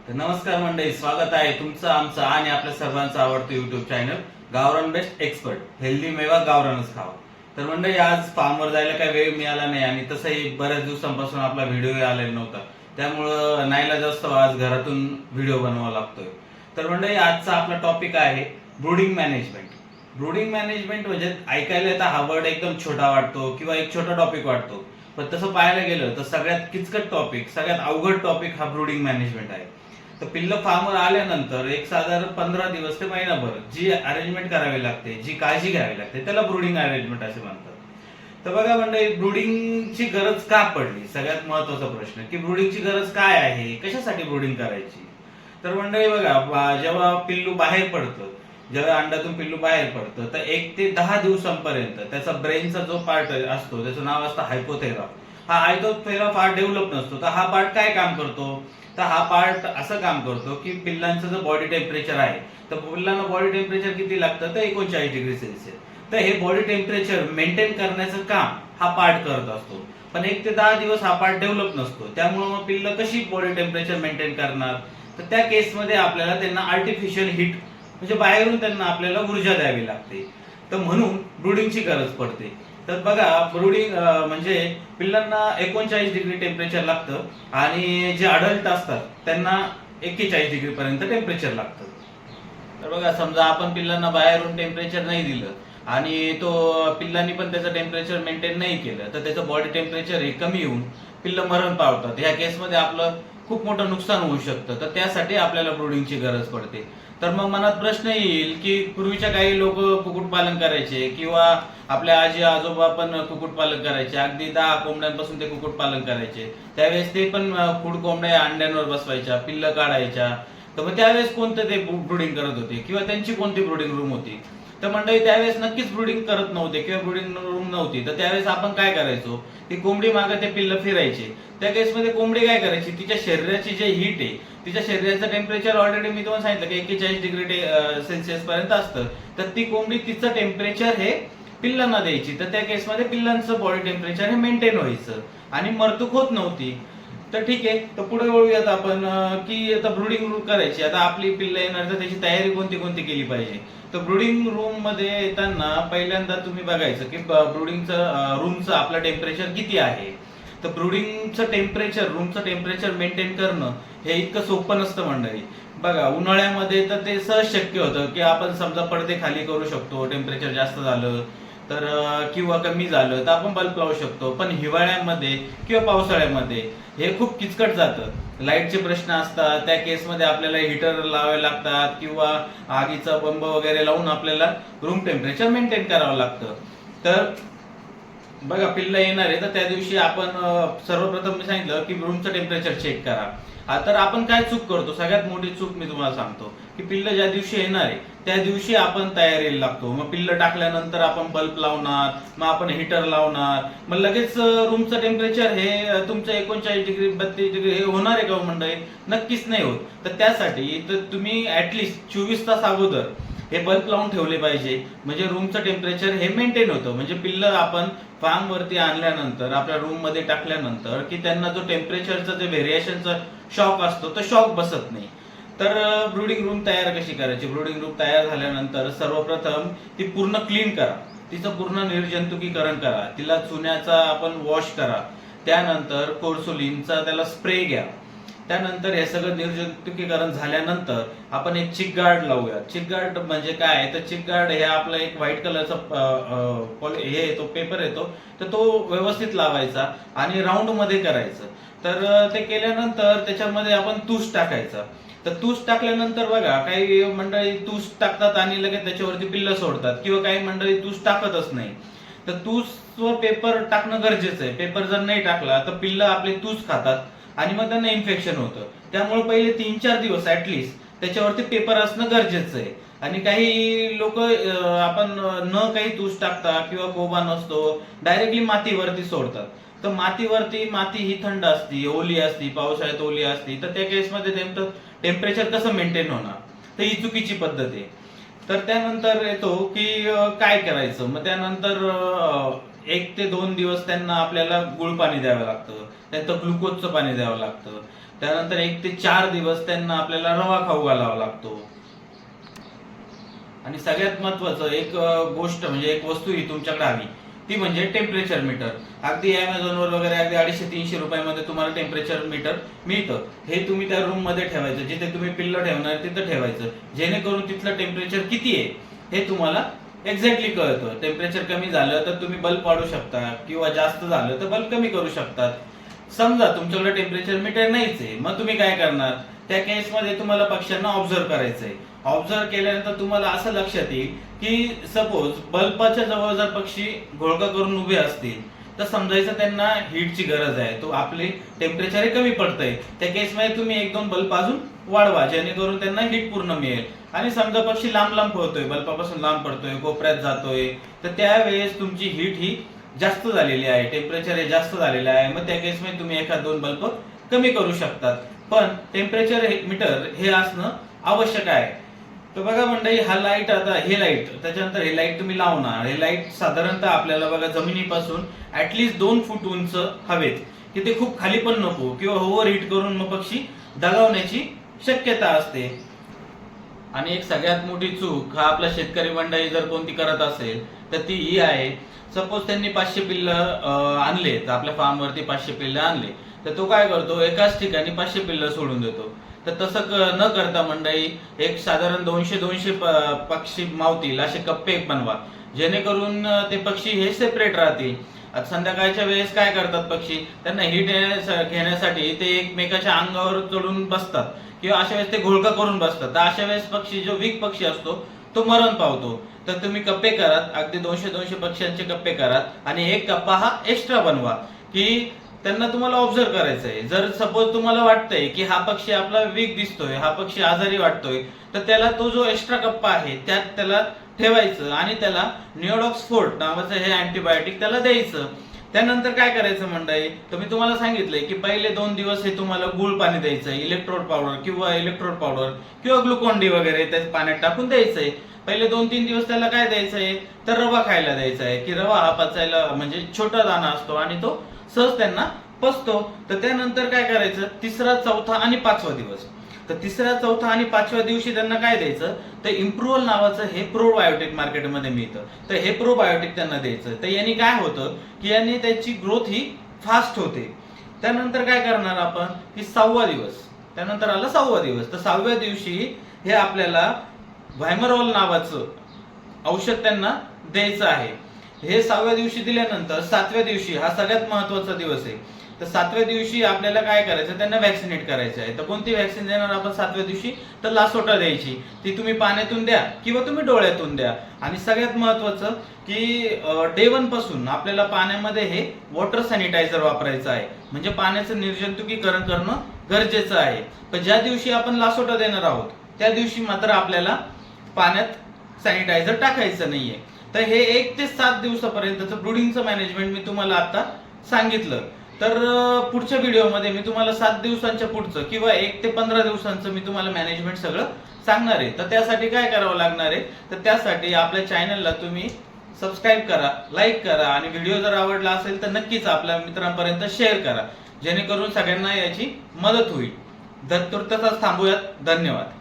तर नमस्कार मंडळी, स्वागत आहे तुमचं आमचं आणि आपल्या सर्वांचं आवडतं युट्यूब चॅनल गावरान बेस्ट एक्सपर्ट हेल्दी मेवा गावरानच खावा. तर मंडळी, आज फार्मवर जायला काही वेळ मिळाला नाही आणि तसंही बऱ्याच दिवसांपासून आपला व्हिडिओ आलेला नव्हता, त्यामुळं नाईलाज असतो आज घरातून व्हिडिओ बनवावा लागतोय. तर मंडळी, आजचा आपला टॉपिक आहे ब्रूडिंग मॅनेजमेंट. ब्रूडिंग मॅनेजमेंट म्हणजे ऐकायला तर हा वर्ड एकदम छोटा वाटतो किंवा एक छोटा टॉपिक वाटतो, पण तसं पाहायला गेलं तर सगळ्यात किचकट टॉपिक, सगळ्यात अवघड टॉपिक हा ब्रूडिंग मॅनेजमेंट आहे. तर पिल्ल फार्मवर आल्यानंतर एक साधारण 15 दिवस ते महिनाभर जी अरेंजमेंट करावी लागते, जी काळजी घ्यावी लागते, त्याला ब्रूडिंग अरेंजमेंट असे म्हणतात. तर बघा मंडळी, ब्रूडिंगची गरज का पडली, सगळ्यात महत्वाचा प्रश्न की ब्रूडिंगची गरज काय आहे, कशासाठी ब्रूडिंग करायची. तर मंडळी बघा, जेव्हा पिल्लू बाहेर पडतं, जेव्हा अंड्यातून पिल्लू बाहेर पडतं, तर 1 ते 10 दिवसांपर्यंत त्याचा ब्रेनचा जो पार्ट असतो त्याचं नाव असतं हायपोथेरा. हा हायपोथेरा फार डेव्हलप नसतो. तर हा पार्ट काय काम करतो, तर हा पार्ट असं काम करतो की पिल्लांचं जो बॉडी टेम्परेचर आहे, तर पिल्लांना बॉडी टेम्परेचर किती लागतं, तर 39 डिग्री सेल्सिअस. तर हे बॉडी टेम्परेचर मेंटेन करण्याचं काम हा पार्ट करत असतो. पण 1 ते 10 दिवस हा पार्ट डेव्हलप नसतो, त्यामुळे मग पिल्लं कशी बॉडी टेम्परेचर मेंटेन करणार. तर त्या केसमध्ये आपल्याला त्यांना आर्टिफिशियल हीट म्हणजे बाहेरून त्यांना आपल्याला ऊर्जा द्यावी लागते. तर म्हणून ब्रूडिंगची गरज पडते. तर बघा, ब्रूडिंग म्हणजे पिल्लांना 39 डिग्री टेम्परेचर लागतं आणि जे अडल्ट असतात त्यांना 41 डिग्री पर्यंत टेम्परेचर लागतं. तर बघा, समजा आपण पिल्लांना बाहेरून टेम्परेचर नाही दिलं आणि तो पिल्लांनी पण त्याचं टेम्परेचर मेंटेन नाही केलं, तर त्याचं बॉडी टेम्परेचर हे कमी येऊन पिल्लं मरण पावतात. ह्या केसमध्ये आपलं खूप मोठं नुकसान होऊ शकतं. तर त्यासाठी आपल्याला ब्रूडिंगची गरज पडते. तर मग मनात प्रश्न येईल की पूर्वीच्या काही लोक कुक्कुटपालन करायचे किंवा आपल्या आजी आजोबा पण कुक्कुटपालन करायचे, अगदी 10 कोंबड्यांपासून ते कुक्कुटपालन करायचे. त्यावेळेस ते पण फूड कोंबड्या अंड्यांवर बसवायच्या, पिल्लं काढायच्या. तर मग त्यावेळेस कोणतं ते ब्रूडिंग करत होते किंवा त्यांची कोणती ब्रूडिंग रूम होती. तर मंडळी, त्यावेळेस नक्कीच ब्रूडिंग करत नव्हते किंवा ब्रूडिंग रूम नव्हती. तर त्यावेळेस आपण काय करायचो, ती कोंबडी मागे ते पिल्लं फिरायचे. त्या केसमध्ये कोंबडी काय करायची, तिच्या शरीराची जे हीट आहे, तिच्या शरीराचं टेम्परेचर ऑलरेडी मी तुम्हाला सांगितलं की 41 डिग्री सेल्सिअस पर्यंत असतं. तर ती कोंबडी तिचं टेम्परेचर हे पिल्लांना द्यायची. तर त्या केसमध्ये पिल्लांचं बॉडी टेम्परेचर हे मेंटेन व्हायचं आणि मरतूक होत नव्हती. तर ठीक आहे, तर पुढे वळूयात आपण की आता ब्रूडिंग करायची. आता आपली पिल्लं येणार, तर त्याची तयारी कोणती कोणती केली पाहिजे. तर ब्रूडिंग रूम मध्ये येताना पहिल्यांदा तुम्ही बघायचं की ब्रूडिंगचं रूमचं आपलं टेम्परेचर किती आहे. तर ब्रूडिंगचं टेम्परेचर, रूमचं टेम्परेचर मेंटेन करणं हे इतकं सोपं नसतं मंडळी. बघा, उन्हाळ्यामध्ये तर ते सहज शक्य होतं की आपण समजा पडदे खाली करू शकतो, टेम्परेचर जास्त झालं तर किंवा कमी झालं तर आपण बल्ब लावू शकतो. पण हिवाळ्यामध्ये किंवा पावसाळ्यामध्ये हे खूप किचकट जातं. लाईटचे प्रश्न असतात, त्या केसमध्ये आपल्याला हीटर लावावे लागतात किंवा आगीचा बंब वगैरे लावून आपल्याला रूम टेम्परेचर मेंटेन करावं लागतं. तर बघा, पिल्लं येणार आहे तर त्या दिवशी आपण सर्वप्रथम मी सांगितलं की रूमचं टेम्परेचर चेक करा. तर आपण काय चूक करतो, सगळ्यात मोठी चूक मी तुम्हाला सांगतो की पिल्लं ज्या दिवशी येणार आहे त्या दिवशी आपण तयारीला लागतो. मग पिल्लं टाकल्यानंतर आपण बल्ब लावणार, मग आपण हीटर लावणार, मग लगेच रूमचं टेम्परेचर हे तुमचं 39 डिग्री 32 डिग्री हे होणार आहे का मंडळी? नक्कीच नाही होत. तर त्यासाठी तर तुम्ही ऍटलिस्ट 24 तास अगोदर हे बल्ब लावून ठेवले पाहिजे, म्हणजे रूमचं टेम्परेचर हे मेंटेन होतं. म्हणजे पिल्लं आपण फार्म वरती आणल्यानंतर आपल्या रूम मध्ये टाकल्यानंतर की त्यांना जो टेम्परेचरचा जे व्हेरिएशनचा शॉक असतो तो शॉक बसत नाही. तर ब्रूडिंग रूम तयार कशी करायची. ब्रूडिंग रूम तयार झाल्यानंतर सर्वप्रथम ती पूर्ण क्लीन करा, तिचं पूर्ण निर्जंतुकीकरण करा, तिला चुन्याचा आपण वॉश करा, त्यानंतर कोर्सोलिनचा त्याला स्प्रे घ्या. त्यानंतर हे सगळं निर्जंतुकीकरण झाल्यानंतर आपण एक चिक गार्ड लावूया. चिक गार्ड म्हणजे काय, तर चिक गार्ड हे आपला एक व्हाईट कलरचा हे येतो, पेपर येतो, तर तो व्यवस्थित लावायचा आणि राऊंड मध्ये करायचं. तर ते केल्यानंतर त्याच्यामध्ये आपण तूस टाकायचा. तर तूस टाकल्यानंतर बघा, काही मंडळी तूस टाकतात आणि लगेच त्याच्यावरती पिल्लं सोडतात किंवा काही मंडळी तूस टाकतच नाही. तर तूस व पेपर टाकणं गरजेचं आहे. पेपर जर नाही टाकला तर पिल्लं आपले तूस खातात आणि मग त्यांना इन्फेक्शन होतं. त्यामुळे पहिले 3-4 दिवस ऍटलिस्ट त्याच्यावरती पेपर असणं गरजेचं आहे. आणि काही लोक आपण न काही तूस टाकता किंवा कोबा नसतो, डायरेक्टली मातीवरती सोडतात. तर माती ही थंड असती, ओली असती, पावसाळ्यात ओली असती, तर त्या केसमध्ये त्यांचं टेम्परेचर कसं मेंटेन होणार. तर ही चुकीची पद्धत आहे. तर त्यानंतर येतो की काय करायचं. मग त्यानंतर 1 ते 2 दिवस त्यांना आपल्याला गुळ पाणी द्यावं लागतं, त्यांचं ग्लुकोजचं पाणी द्यावं लागतं. त्यानंतर 1 ते 4 दिवस त्यांना आपल्याला रवा खाऊ घालावा लागतो. आणि सगळ्यात महत्वाचं एक गोष्ट म्हणजे एक वस्तू ही तुमच्याकडे हवी, ती म्हणजे टेम्परेचर मीटर. अगदी Amazon वर वगैरे अगदी 250-300 रुपयामध्ये तुम्हाला टेम्परेचर मीटर मिळतं. हे तुम्ही त्या रूम मध्ये ठेवायचं, जिथे तुम्ही पिल्लं ठेवणार तिथं ठेवायचं, जेणेकरून तिथलं टेम्परेचर किती आहे हे तुम्हाला एक्झॅक्टली कळतं. टेम्परेचर कमी झालं तर तुम्ही बल्ब वाढवू शकता किंवा जास्त झालं तर बल्ब कमी करू शकतात. समजा तुमच्याकडे टेम्परेचर मीटर नाहीच आहे, मग तुम्ही काय करणार? त्या केसमध्ये तुम्हाला पक्ष्यांना ऑब्झर्व करायचंय. ऑब्झर्व केल्यानंतर तुम्हाला असं लक्षात येईल की सपोज बल्बाच्या जवळ जर पक्षी घोळका करून उभे असतील तर समजायचं त्यांना हीटची गरज आहे, तो आपले टेम्परेचर कमी पडतंय. त्या केसमध्ये तुम्ही 1-2 बल्ब अजून वाढवा, जेणेकरून त्यांना हीट पूर्ण मिळेल. आणि समजा पक्षी लांब लांब पळतोय, बल्बापासून लांब पडतोय, कोपऱ्यात जातोय, तर त्यावेळेस तुमची हीट ही जास्त झालेली आहे, टेम्परेचर हे जास्त झालेलं आहे, मग त्या केसमध्ये तुम्ही 1-2 बल्ब कमी करू शकतात. पण टेम्परेचर मीटर हे असणं आवश्यक आहे. तर बघा मंडळी, हा लाईट, आता हे लाईट, त्याच्यानंतर हे लाईट तुम्ही लावणार. हे लाईट साधारणतः आपल्याला बघा जमिनीपासून ऍटलीस्ट 2 फूट उंच हवेत, की ते खूप खाली पण नको किंवा ओव्हर हीट करून मग पक्षी दगावण्याची शक्यता असते. आणि एक सगळ्यात मोठी चूक हा आपला शेतकरी मंडळी जर कोणती करत असेल तर ती ही आहे. सपोज त्यांनी 500 पिल्ल आणले, तर आपल्या फार्मवरती 500 पिल्ल आणले, तर तो काय करतो, एकाच ठिकाणी 500 पिल्ल सोडून देतो. तर तसं न करता मंडळी एक साधारण 200-200 पक्षी मावतील असे कप्पे बनवा, जेणेकरून ते पक्षी हे सेपरेट राहतील. आता संध्याकाळच्या वेळेस काय करतात पक्षी, त्यांना हीट घेण्यासाठी ते एकमेकाच्या अंगावर चढून बसतात किंवा अशा वेळेस ते घोळका करून बसतात. तर अशा वेळेस पक्षी, जो वीक पक्षी असतो तो मरण पावतो. तर तुम्ही कप्पे करात, अगदी 200-200 पक्ष्यांचे कप्पे करात आणि एक कप्पा हा एक्स्ट्रा बनवा, की त्यांना तुम्हाला ऑब्झर्व करायचं आहे. जर सपोज तुम्हाला वाटतंय की हा पक्षी आपला वीक दिसतोय, हा पक्षी आजारी वाटतोय, तर त्याला तो जो एक्स्ट्रा कप्पा आहे त्यात त्याला ठेवायचं आणि त्याला निओडॉक्स फोर्ट नावाचं हे अँटीबायोटिक त्याला द्यायचं. त्यानंतर काय करायचं मंडळी, तर मी तुम्हाला सांगितलंय की पहिले 2 दिवस हे तुम्हाला गुळ पाणी द्यायचं, इलेक्ट्रोड पावडर किंवा ग्लुकॉन डी वगैरे त्या पाण्यात टाकून द्यायचंय. पहिले 2-3 दिवस त्याला काय द्यायचंय, तर रवा खायला द्यायचा आहे, की रवा हा पचायला म्हणजे छोटा दाणा असतो आणि तो सहज त्यांना पचतो. तर त्यानंतर काय करायचं, 3रा, 4था आणि 5वा दिवस. तर 3ऱ्या, 4था आणि 5व्या दिवशी त्यांना काय द्यायचं, तर इम्प्रुव्हल नावाचं हे प्रोबायोटिक मार्केटमध्ये मिळतं. तर हे प्रोबायोटिक त्यांना द्यायचं. तर यांनी काय होतं की यांनी त्याची ग्रोथ ही फास्ट होते. त्यानंतर काय करणार आपण, की 6वा दिवस, त्यानंतर आला 6वा दिवस. तर 6व्या दिवशी हे आपल्याला व्हायमरॉल नावाचं औषध त्यांना द्यायचं आहे. हे 6व्या दिवशी दिल्यानंतर 7व्या दिवशी हा सगळ्यात महत्वाचा दिवस आहे. तर 7व्या दिवशी आपल्याला काय करायचं, त्यांना व्हॅक्सिनेट करायचं आहे. तर कोणती व्हॅक्सिन देणार आपण 7व्या दिवशी, तर लासोटा द्यायची. ती तुम्ही पाण्यातून द्या किंवा तुम्ही डोळ्यातून द्या. आणि सगळ्यात महत्वाचं की डे 1 पासून आपल्याला पाण्यामध्ये हे वॉटर सॅनिटायझर वापरायचं आहे, म्हणजे पाण्याचं निर्जंतुकीकरण करणं गरजेचं आहे. पण ज्या दिवशी आपण लासोटा देणार आहोत त्या दिवशी मात्र आपल्याला पाण्यात सॅनिटायझर टाकायचं नाहीये. तर हे 1 ते 7 दिवसापर्यंतचं ब्रुडिंगचं मॅनेजमेंट मी तुम्हाला आता सांगितलं. तर पुढच्या व्हिडिओमध्ये मी तुम्हाला 7 दिवसांच्या पुढचं किंवा 1 ते 15 दिवसांचं मी तुम्हाला मॅनेजमेंट सगळं सांगणार आहे. तर त्यासाठी काय करावं लागणार आहे, तर त्यासाठी आपल्या चॅनलला तुम्ही सबस्क्राईब करा, लाईक करा आणि व्हिडिओ जर आवडला असेल तर नक्कीच आपल्या मित्रांपर्यंत शेअर करा, जेणेकरून सगळ्यांना याची मदत होईल. तसंच थांबूयात. धन्यवाद.